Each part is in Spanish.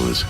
News.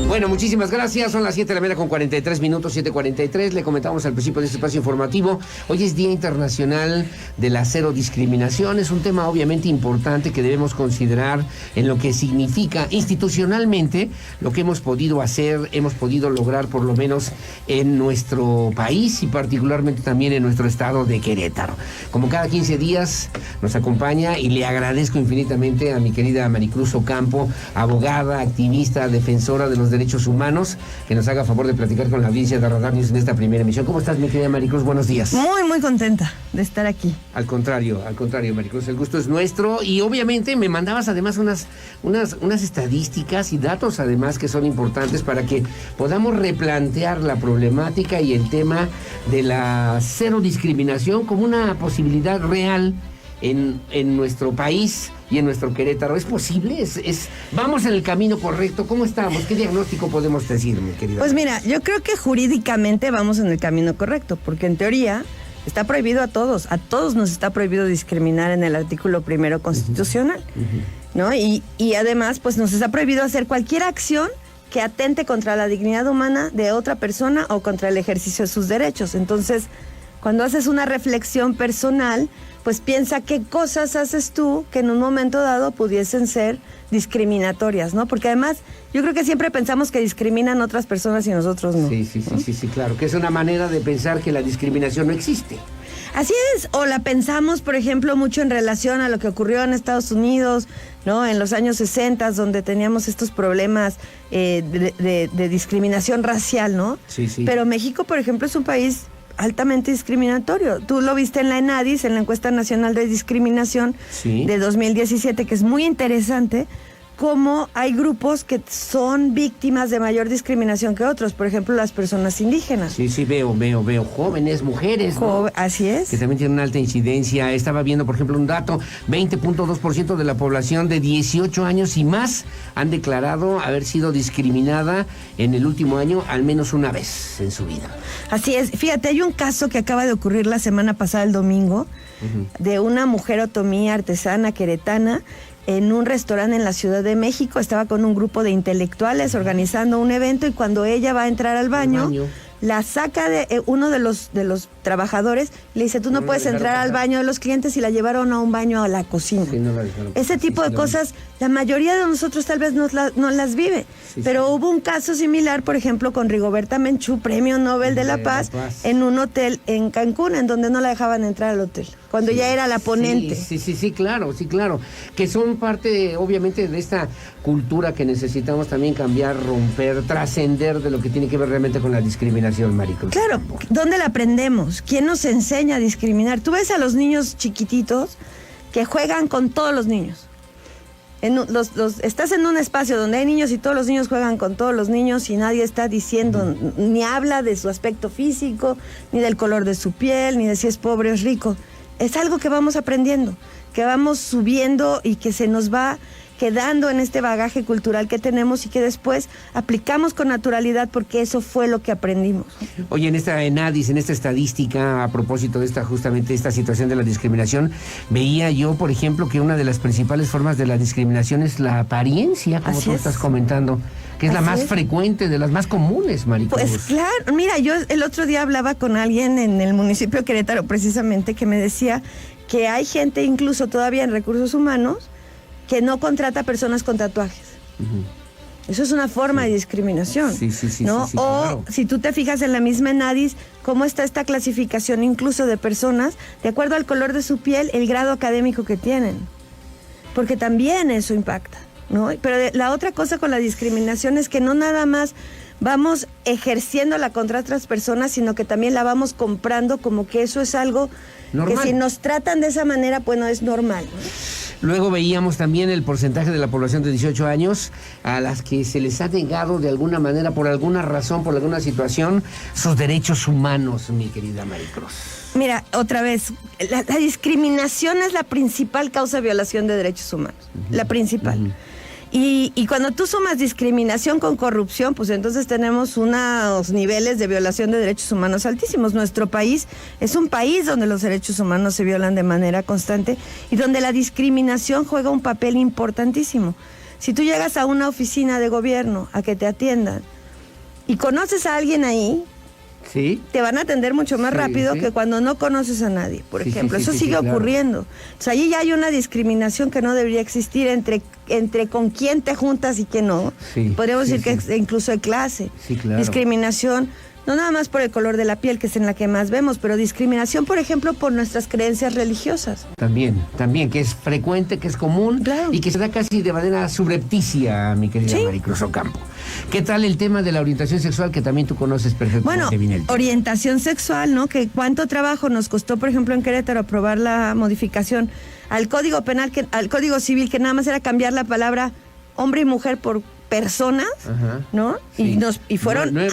Bueno, muchísimas gracias. Son las 7 de la mañana con 43 minutos, 7:43. Le comentamos al principio de este espacio informativo. Hoy es Día Internacional de la Cero Discriminación. Es un tema obviamente importante que debemos considerar en lo que significa institucionalmente lo que hemos podido hacer, hemos podido lograr por lo menos en nuestro país y particularmente también en nuestro estado de Querétaro. Como cada 15 días nos acompaña y le agradezco infinitamente a mi querida Maricruz Ocampo, abogada, activista, defensora de los derechos humanos, que nos haga favor de platicar con la audiencia de Radar News en esta primera emisión. ¿Cómo estás, mi querida Maricruz? Buenos días. Muy contenta de estar aquí. Al contrario, Maricruz, el gusto es nuestro. Y obviamente me mandabas además unas estadísticas y datos además que son importantes para que podamos replantear la problemática y el tema de la cero discriminación como una posibilidad real en nuestro país y en nuestro Querétaro. ¿Es posible? ¿Vamos en el camino correcto? ¿Cómo estamos? ¿Qué diagnóstico podemos decir, mi querida? Pues mira, yo creo que jurídicamente vamos en el camino correcto, porque en teoría está prohibido a todos nos está prohibido discriminar en el artículo 1 constitucional, ¿no? Y además, pues nos está prohibido hacer cualquier acción que atente contra la dignidad humana de otra persona o contra el ejercicio de sus derechos. Entonces, cuando haces una reflexión personal, pues piensa qué cosas haces tú que en un momento dado pudiesen ser discriminatorias, ¿no? Porque además, yo creo que siempre pensamos que discriminan otras personas y nosotros no. Sí, claro, que es una manera de pensar que la discriminación no existe. Así es, o la pensamos, por ejemplo, mucho en relación a lo que ocurrió en Estados Unidos, ¿no? En los años 60, donde teníamos estos problemas de discriminación racial, ¿no? Sí. Pero México, por ejemplo, es un país altamente discriminatorio. Tú lo viste en la ENADIS, en la Encuesta Nacional de Discriminación de 2017, que es muy interesante, cómo hay grupos que son víctimas de mayor discriminación que otros, por ejemplo, las personas indígenas. Sí, veo jóvenes, mujeres, ¿no? Así es. Que también tienen una alta incidencia. Estaba viendo, por ejemplo, un dato, 20.2% de la población de 18 años y más han declarado haber sido discriminada en el último año al menos una vez en su vida. Así es. Fíjate, hay un caso que acaba de ocurrir la semana pasada, el domingo, de una mujer otomí artesana queretana en un restaurante en la Ciudad de México. Estaba con un grupo de intelectuales organizando un evento y cuando ella va a entrar al baño, la saca de uno de los trabajadores, le dice, tú no puedes entrar al baño de los clientes, y la llevaron a un baño a la cocina. Sí, no la dejaron. Ese tipo de cosas, la mayoría de nosotros tal vez no las vive, pero hubo un caso similar, por ejemplo, con Rigoberta Menchú, Premio Nobel de la Paz, en un hotel en Cancún, en donde no la dejaban entrar al hotel, cuando ya era la ponente. Sí, claro, que son parte, obviamente, de esta cultura que necesitamos también cambiar, romper, trascender de lo que tiene que ver realmente con la discriminación, Maricruz. Claro, ¿dónde la aprendemos? ¿Quién nos enseña a discriminar? Tú ves a los niños chiquititos que juegan con todos los niños. Estás en un espacio donde hay niños y todos los niños juegan con todos los niños y nadie está diciendo, ni habla de su aspecto físico, ni del color de su piel, ni de si es pobre o es rico. Es algo que vamos aprendiendo, que vamos subiendo y que se nos va quedando en este bagaje cultural que tenemos y que después aplicamos con naturalidad porque eso fue lo que aprendimos. Oye, en esta ENADIS, en esta estadística, a propósito de justamente esta situación de la discriminación, veía yo, por ejemplo, que una de las principales formas de la discriminación es la apariencia, como tú estás comentando, que es la más frecuente, de las más comunes, Maricruz. Pues claro, mira, yo el otro día hablaba con alguien en el municipio de Querétaro, precisamente, que me decía que hay gente, incluso todavía en recursos humanos, que no contrata personas con tatuajes. Eso es una forma de discriminación. Sí, ¿no? Sí, o claro. Si tú te fijas en la misma ENADIS, cómo está esta clasificación incluso de personas, de acuerdo al color de su piel, el grado académico que tienen. Porque también eso impacta, ¿no? Pero la otra cosa con la discriminación es que no nada más vamos ejerciéndola contra otras personas, sino que también la vamos comprando como que eso es algo normal. Que si nos tratan de esa manera, pues no es normal, ¿no? Luego veíamos también el porcentaje de la población de 18 años a las que se les ha negado de alguna manera, por alguna razón, por alguna situación, sus derechos humanos, mi querida Maricruz. Mira, otra vez, la discriminación es la principal causa de violación de derechos humanos, la principal. Y cuando tú sumas discriminación con corrupción, pues entonces tenemos unos niveles de violación de derechos humanos altísimos. Nuestro país es un país donde los derechos humanos se violan de manera constante y donde la discriminación juega un papel importantísimo. Si tú llegas a una oficina de gobierno a que te atiendan y conoces a alguien ahí, sí, te van a atender mucho más rápido que cuando no conoces a nadie, por ejemplo. Eso sigue ocurriendo. Entonces, ahí ya hay una discriminación que no debería existir entre con quién te juntas y quién no. Podríamos decir que es incluso de clase. Discriminación, no nada más por el color de la piel, que es en la que más vemos, pero discriminación, por ejemplo, por nuestras creencias religiosas. También, que es frecuente, que es común, y que se da casi de manera subrepticia, mi querida Maricruz Ocampo. ¿Qué tal el tema de la orientación sexual, que también tú conoces perfectamente? Bueno, orientación sexual, ¿no? Que cuánto trabajo nos costó, por ejemplo, en Querétaro aprobar la modificación al Código Penal, al Código Civil, que nada más era cambiar la palabra hombre y mujer por personas, ¿no? Sí. Y fueron 9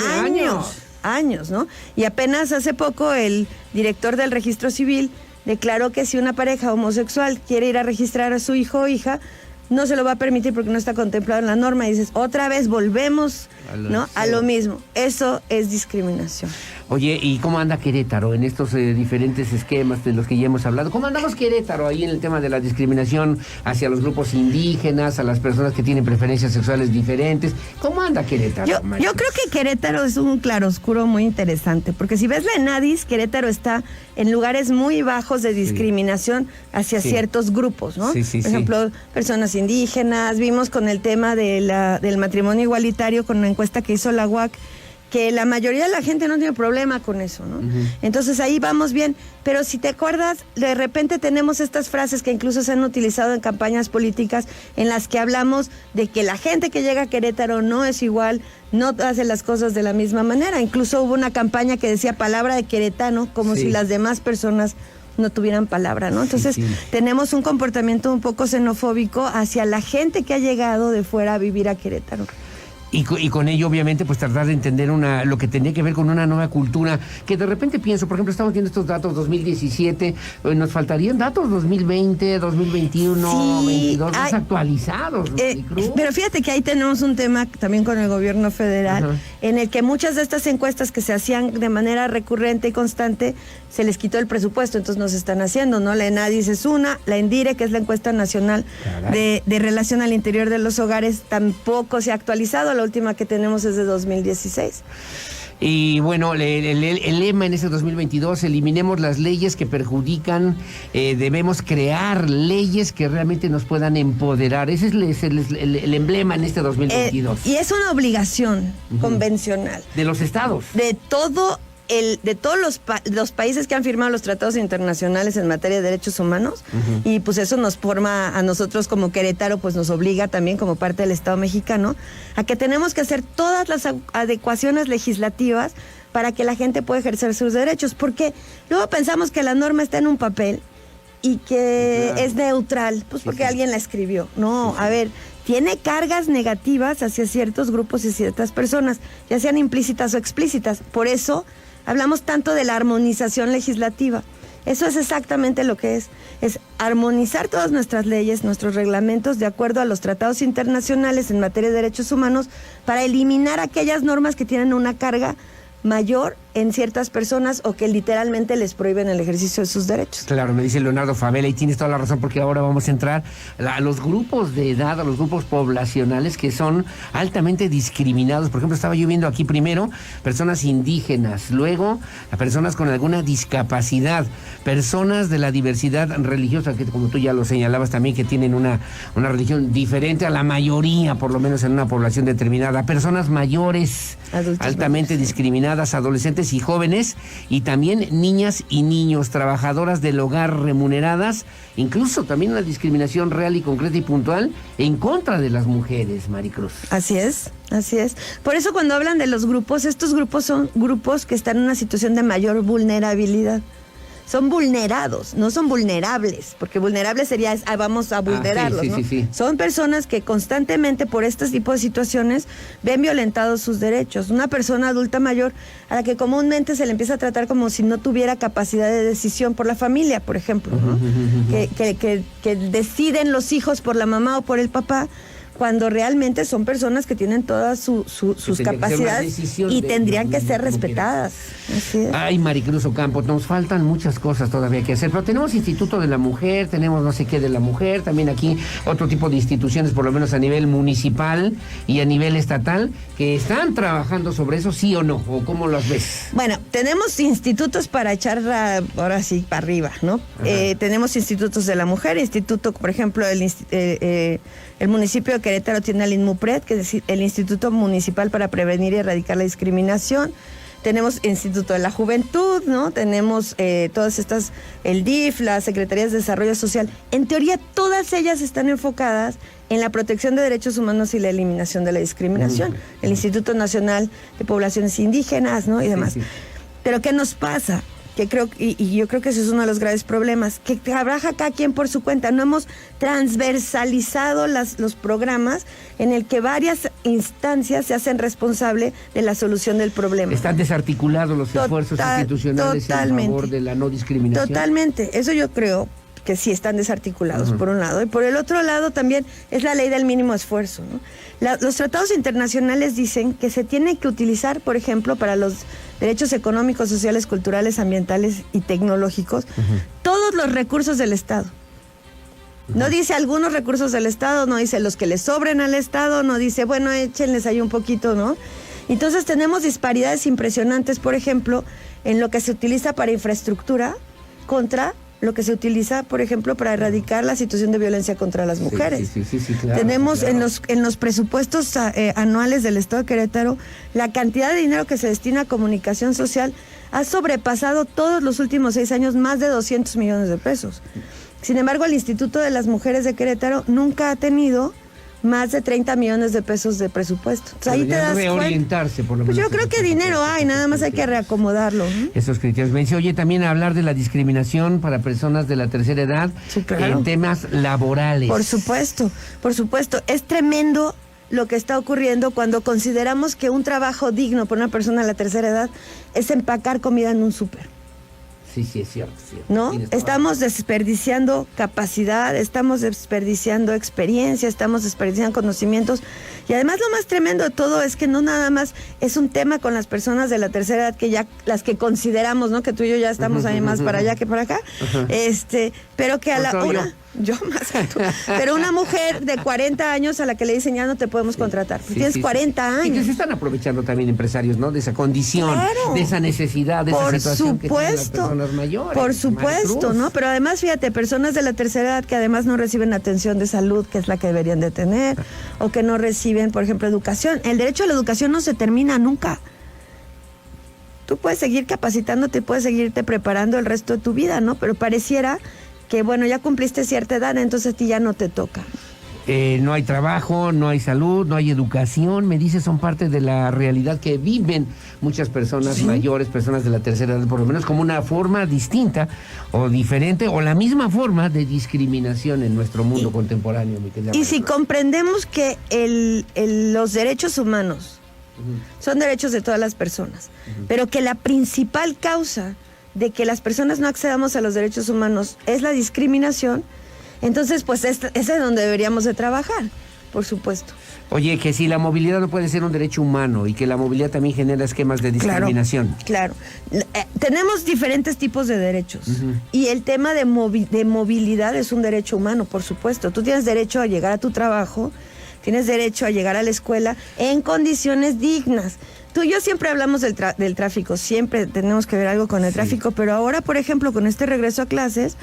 años, ¿no? Y apenas hace poco el director del Registro Civil declaró que si una pareja homosexual quiere ir a registrar a su hijo o hija, no se lo va a permitir porque no está contemplado en la norma. Y dices, otra vez volvemos, a lo mismo. Eso es discriminación. Oye, ¿y cómo anda Querétaro en estos diferentes esquemas de los que ya hemos hablado? ¿Cómo andamos Querétaro ahí en el tema de la discriminación hacia los grupos indígenas, a las personas que tienen preferencias sexuales diferentes? ¿Cómo anda Querétaro? Yo creo que Querétaro es un claroscuro muy interesante, porque si ves la ENADIS, Querétaro está en lugares muy bajos de discriminación hacia ciertos grupos, ¿no? Por ejemplo, personas indígenas. Vimos con el tema del matrimonio igualitario, con una encuesta que hizo la UAC, que la mayoría de la gente no tiene problema con eso, ¿no? Entonces ahí vamos bien, pero si te acuerdas, de repente tenemos estas frases que incluso se han utilizado en campañas políticas en las que hablamos de que la gente que llega a Querétaro no es igual, no hace las cosas de la misma manera. Incluso hubo una campaña que decía palabra de queretano, como si las demás personas no tuvieran palabra, ¿no? Entonces tenemos un comportamiento un poco xenofóbico hacia la gente que ha llegado de fuera a vivir a Querétaro. Y con ello, obviamente, pues tratar de entender lo que tenía que ver con una nueva cultura, que de repente pienso, por ejemplo, estamos viendo estos datos 2017, nos faltarían datos 2020, 2021, 2022, más actualizados. Pero fíjate que ahí tenemos un tema también con el gobierno federal, en el que muchas de estas encuestas que se hacían de manera recurrente y constante, se les quitó el presupuesto, entonces no se están haciendo, ¿no? La ENADIS es una, la ENDIRE, que es la encuesta nacional de relación al interior de los hogares, tampoco se ha actualizado. La última que tenemos es de 2016. Y bueno, el lema en ese 2022, eliminemos las leyes que perjudican, debemos crear leyes que realmente nos puedan empoderar. Ese es el emblema en este 2022. Y es una obligación convencional. De los estados. De todos los países que han firmado los tratados internacionales en materia de derechos humanos, y pues eso nos forma a nosotros como Querétaro, pues nos obliga también como parte del Estado mexicano a que tenemos que hacer todas las adecuaciones legislativas para que la gente pueda ejercer sus derechos, porque luego pensamos que la norma está en un papel y que es neutral, pues porque alguien la escribió. No, a ver, tiene cargas negativas hacia ciertos grupos y ciertas personas, ya sean implícitas o explícitas. Por eso hablamos tanto de la armonización legislativa. Eso es exactamente lo que es armonizar todas nuestras leyes, nuestros reglamentos de acuerdo a los tratados internacionales en materia de derechos humanos, para eliminar aquellas normas que tienen una carga mayor en ciertas personas o que literalmente les prohíben el ejercicio de sus derechos. Claro, me dice Leonardo Favela, y tienes toda la razón, porque ahora vamos a entrar a los grupos de edad, a los grupos poblacionales que son altamente discriminados. Por ejemplo, estaba yo viendo aquí primero personas indígenas, luego a personas con alguna discapacidad, personas de la diversidad religiosa, que como tú ya lo señalabas también, que tienen una religión diferente a la mayoría, por lo menos en una población determinada, personas mayores, altamente discriminadas, adolescentes y jóvenes, y también niñas y niños, trabajadoras del hogar remuneradas, incluso también una discriminación real y concreta y puntual en contra de las mujeres, Maricruz. Así es. Por eso cuando hablan de los grupos, estos grupos son grupos que están en una situación de mayor vulnerabilidad. Son vulnerados, no son vulnerables, porque vulnerables sería vamos a vulnerarlos, ¿no? Son personas que constantemente por este tipo de situaciones ven violentados sus derechos. Una persona adulta mayor a la que comúnmente se le empieza a tratar como si no tuviera capacidad de decisión por la familia, por ejemplo, ¿no? Que deciden los hijos por la mamá o por el papá, cuando realmente son personas que tienen todas sus capacidades y tendrían que ser respetadas. Así es. Ay, Maricruz Ocampo, nos faltan muchas cosas todavía que hacer, pero tenemos Instituto de la Mujer, tenemos no sé qué de la mujer, también aquí otro tipo de instituciones, por lo menos a nivel municipal y a nivel estatal, que están trabajando sobre eso, ¿sí o no? ¿O cómo los ves? Bueno, tenemos institutos para echar ahora sí para arriba, ¿no? Tenemos institutos de la mujer, instituto, por ejemplo, el municipio de Querétaro tiene el INMUPRED, que es el Instituto Municipal para Prevenir y Erradicar la Discriminación. Tenemos Instituto de la Juventud, ¿no? Tenemos todas estas, el DIF, las Secretarías de Desarrollo Social. En teoría, todas ellas están enfocadas en la protección de derechos humanos y la eliminación de la discriminación. El Instituto Nacional de Poblaciones Indígenas, ¿no? Y demás. Sí. Pero ¿qué nos pasa? Que creo, y yo creo que ese es uno de los graves problemas, que trabaja cada quien por su cuenta. No hemos transversalizado los programas en el que varias instancias se hacen responsable de la solución del problema. Están desarticulados los esfuerzos institucionales en favor de la no discriminación. Totalmente, eso yo creo que sí están desarticulados, por un lado. Y por el otro lado también es la ley del mínimo esfuerzo, ¿no? Los tratados internacionales dicen que se tiene que utilizar, por ejemplo, para los derechos económicos, sociales, culturales, ambientales y tecnológicos, todos los recursos del Estado. No dice algunos recursos del Estado, no dice los que le sobren al Estado, no dice, bueno, échenles ahí un poquito, ¿no? Entonces tenemos disparidades impresionantes, por ejemplo, en lo que se utiliza para infraestructura contra lo que se utiliza, por ejemplo, para erradicar la situación de violencia contra las mujeres. Sí, claro, tenemos claro. En los presupuestos anuales del Estado de Querétaro, la cantidad de dinero que se destina a comunicación social ha sobrepasado todos los últimos 6 años más de 200 millones de pesos. Sin embargo, el Instituto de las Mujeres de Querétaro nunca ha tenido más de 30 millones de pesos de presupuesto. Entonces, ahí te das reorientarse, por lo menos. Pues yo creo que dinero hay, nada más hay que reacomodarlo. Esos criterios. Me dice, oye, también hablar de la discriminación para personas de la tercera edad, sí, claro, en temas laborales. Por supuesto. Es tremendo lo que está ocurriendo cuando consideramos que un trabajo digno para una persona de la tercera edad es empacar comida en un súper. Sí, es cierto. ¿No? Estamos desperdiciando capacidad, estamos desperdiciando experiencia, estamos desperdiciando conocimientos. Y además lo más tremendo de todo es que no nada más es un tema con las personas de la tercera edad, que ya las que consideramos, ¿no? Que tú y yo ya estamos ahí más para allá que para acá. Pero que a la una... Yo más que tú. Pero una mujer de 40 años a la que le dicen ya no te podemos contratar. Tienes 40 años. Y que se están aprovechando también empresarios, ¿no? De esa condición, claro, de esa necesidad, de esa situación que tienen las personas mayores. Por supuesto, ¿no? Pero además, fíjate, personas de la tercera edad que además no reciben atención de salud, que es la que deberían de tener, o que no reciben, por ejemplo, educación. El derecho a la educación no se termina nunca. Tú puedes seguir capacitándote, puedes seguirte preparando el resto de tu vida, ¿no? Pero pareciera que, bueno, ya cumpliste cierta edad, entonces a ti ya no te toca. No hay trabajo, no hay salud, no hay educación, me dice, son parte de la realidad que viven muchas personas mayores, personas de la tercera edad, por lo menos como una forma distinta o diferente o la misma forma de discriminación en nuestro mundo contemporáneo. Mi querida María. Si comprendemos que los derechos humanos son derechos de todas las personas, pero que la principal causa de que las personas no accedamos a los derechos humanos es la discriminación, entonces pues ese es donde deberíamos de trabajar, por supuesto. Oye, que si la movilidad no puede ser un derecho humano y que la movilidad también genera esquemas de discriminación. Claro. Tenemos diferentes tipos de derechos y el tema de movilidad es un derecho humano, por supuesto. Tú tienes derecho a llegar a tu trabajo, tienes derecho a llegar a la escuela en condiciones dignas. Tú y yo siempre hablamos del tráfico, siempre tenemos que ver algo con el tráfico, pero ahora, por ejemplo, con este regreso a clases,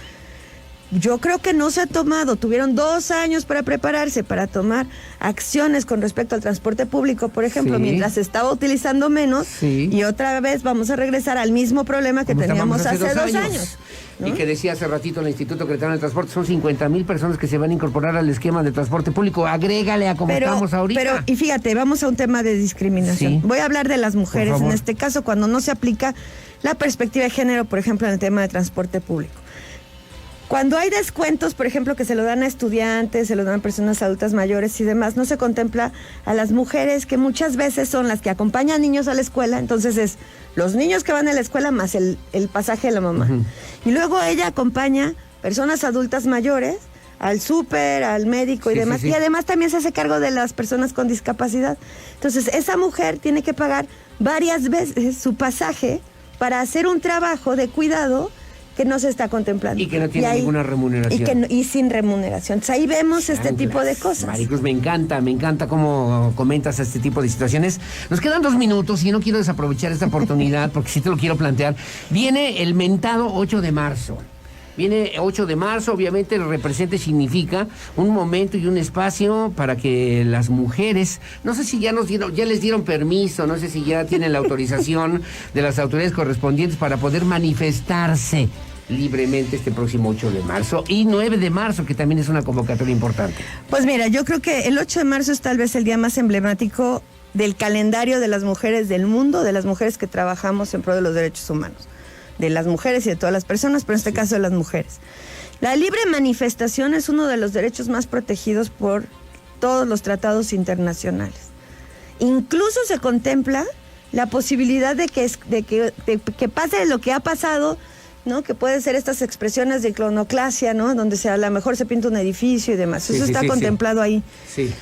yo creo que no se ha tomado, tuvieron 2 años para prepararse, para tomar acciones con respecto al transporte público, por ejemplo, mientras se estaba utilizando menos, y otra vez vamos a regresar al mismo problema que teníamos hace 2 años. ¿No? Y que decía hace ratito el Instituto Queretano del Transporte, son 50,000 personas que se van a incorporar al esquema de transporte público. Agrégale a como estamos ahorita. Pero, y fíjate, vamos a un tema de discriminación. Voy a hablar de las mujeres, en este caso, cuando no se aplica la perspectiva de género, por ejemplo, en el tema de transporte público. Cuando hay descuentos, por ejemplo, que se lo dan a estudiantes, se lo dan a personas adultas mayores y demás, no se contempla a las mujeres, que muchas veces son las que acompañan niños a la escuela, entonces es los niños que van a la escuela más el pasaje de la mamá. Y luego ella acompaña personas adultas mayores al súper, al médico y demás. Y además también se hace cargo de las personas con discapacidad. Entonces, esa mujer tiene que pagar varias veces su pasaje para hacer un trabajo de cuidado que no se está contemplando. Y que no tiene ninguna remuneración. Y sin remuneración. Entonces, ahí vemos este tipo de cosas. Maricruz, me encanta cómo comentas este tipo de situaciones. Nos quedan 2 minutos y no quiero desaprovechar esta oportunidad porque sí te lo quiero plantear. Viene el mentado 8 de marzo. Viene 8 de marzo, obviamente el represente significa un momento y un espacio para que las mujeres, no sé si ya les dieron permiso, no sé si ya tienen la autorización de las autoridades correspondientes para poder manifestarse libremente este próximo 8 de marzo y 9 de marzo, que también es una convocatoria importante. Pues mira, yo creo que el 8 de marzo es tal vez el día más emblemático del calendario de las mujeres del mundo, de las mujeres que trabajamos en pro de los derechos humanos, de las mujeres y de todas las personas, pero en este caso de las mujeres. La libre manifestación es uno de los derechos más protegidos por todos los tratados internacionales. Incluso se contempla la posibilidad de que pase lo que ha pasado, ¿no? Que pueden ser estas expresiones de iconoclasia, ¿no? Donde a lo mejor se pinta un edificio y demás. Eso está contemplado ahí. Sí.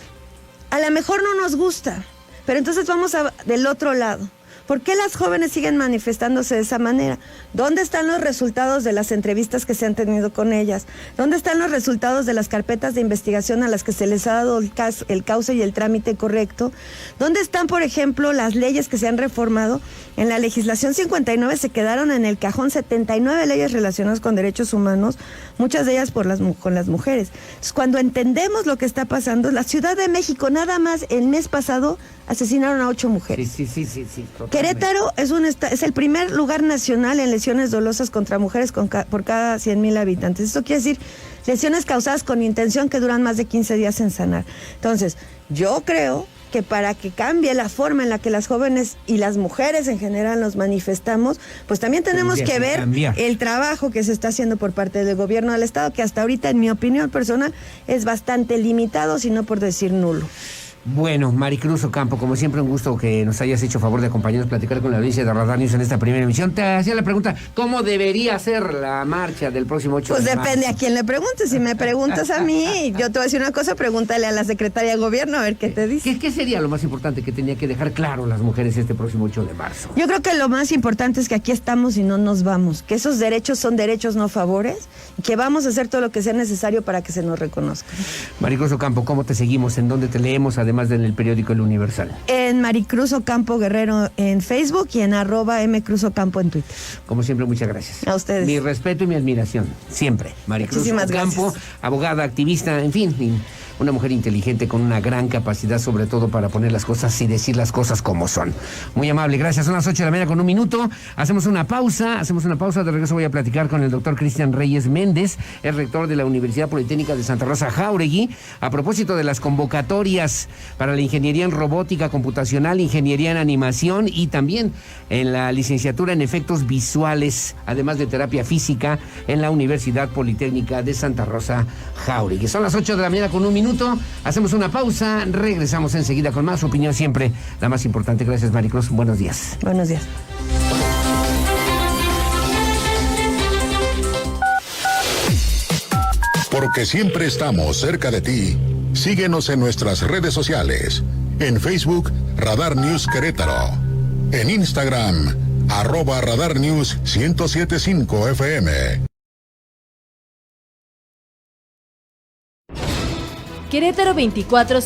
A lo mejor no nos gusta, pero entonces vamos del otro lado. ¿Por qué las jóvenes siguen manifestándose de esa manera? ¿Dónde están los resultados de las entrevistas que se han tenido con ellas? ¿Dónde están los resultados de las carpetas de investigación a las que se les ha dado el cauce y el trámite correcto? ¿Dónde están, por ejemplo, las leyes que se han reformado? En la legislación 59 se quedaron en el cajón 79 leyes relacionadas con derechos humanos, muchas de ellas con las mujeres. Entonces, cuando entendemos lo que está pasando, la Ciudad de México nada más el mes pasado asesinaron a 8 mujeres. Sí. Querétaro es el primer lugar nacional en lesiones dolosas contra mujeres por cada 100,000 habitantes. Esto quiere decir lesiones causadas con intención que duran más de 15 días en sanar. Entonces, yo creo que para que cambie la forma en la que las jóvenes y las mujeres en general nos manifestamos, pues también tenemos que ver el trabajo que se está haciendo por parte del gobierno del Estado, que hasta ahorita, en mi opinión personal, es bastante limitado, si no por decir nulo. Bueno, Maricruz Ocampo, como siempre, un gusto que nos hayas hecho favor de acompañarnos a platicar con la audiencia de Radar News en esta primera emisión. Te hacía la pregunta, ¿cómo debería ser la marcha del próximo 8 de marzo? Pues depende a quién le preguntes. Si me preguntas a mí, yo te voy a decir una cosa, pregúntale a la secretaria de gobierno a ver qué te dice. ¿Qué sería lo más importante que tenía que dejar claro las mujeres este próximo 8 de marzo? Yo creo que lo más importante es que aquí estamos y no nos vamos, que esos derechos son derechos, no favores, y que vamos a hacer todo lo que sea necesario para que se nos reconozca. Maricruz Ocampo, ¿cómo te seguimos? ¿En dónde te leemos, además en el periódico El Universal? En Maricruz Ocampo Guerrero en Facebook y en @mcruzocampo en Twitter. Como siempre, muchas gracias. A ustedes. Mi respeto y mi admiración, siempre. Maricruz Ocampo, gracias. Abogada, activista, en fin, una mujer inteligente con una gran capacidad, sobre todo para poner las cosas y decir las cosas como son. Muy amable, gracias. Son las 8 de la mañana con 1 minuto. Hacemos una pausa. De regreso voy a platicar con el doctor Cristian Reyes Méndez, el rector de la Universidad Politécnica de Santa Rosa Jáuregui, a propósito de las convocatorias para la ingeniería en robótica computacional, ingeniería en animación y también en la licenciatura en efectos visuales, además de terapia física en la Universidad Politécnica de Santa Rosa Jáuregui. Son las 8 de la mañana con 1 minuto. Hacemos una pausa, regresamos enseguida con más opinión, siempre la más importante. Gracias, Maricruz. Buenos días. Buenos días. Porque siempre estamos cerca de ti. Síguenos en nuestras redes sociales. En Facebook, Radar News Querétaro. En Instagram, @Radar News 1075 FM. Querétaro 24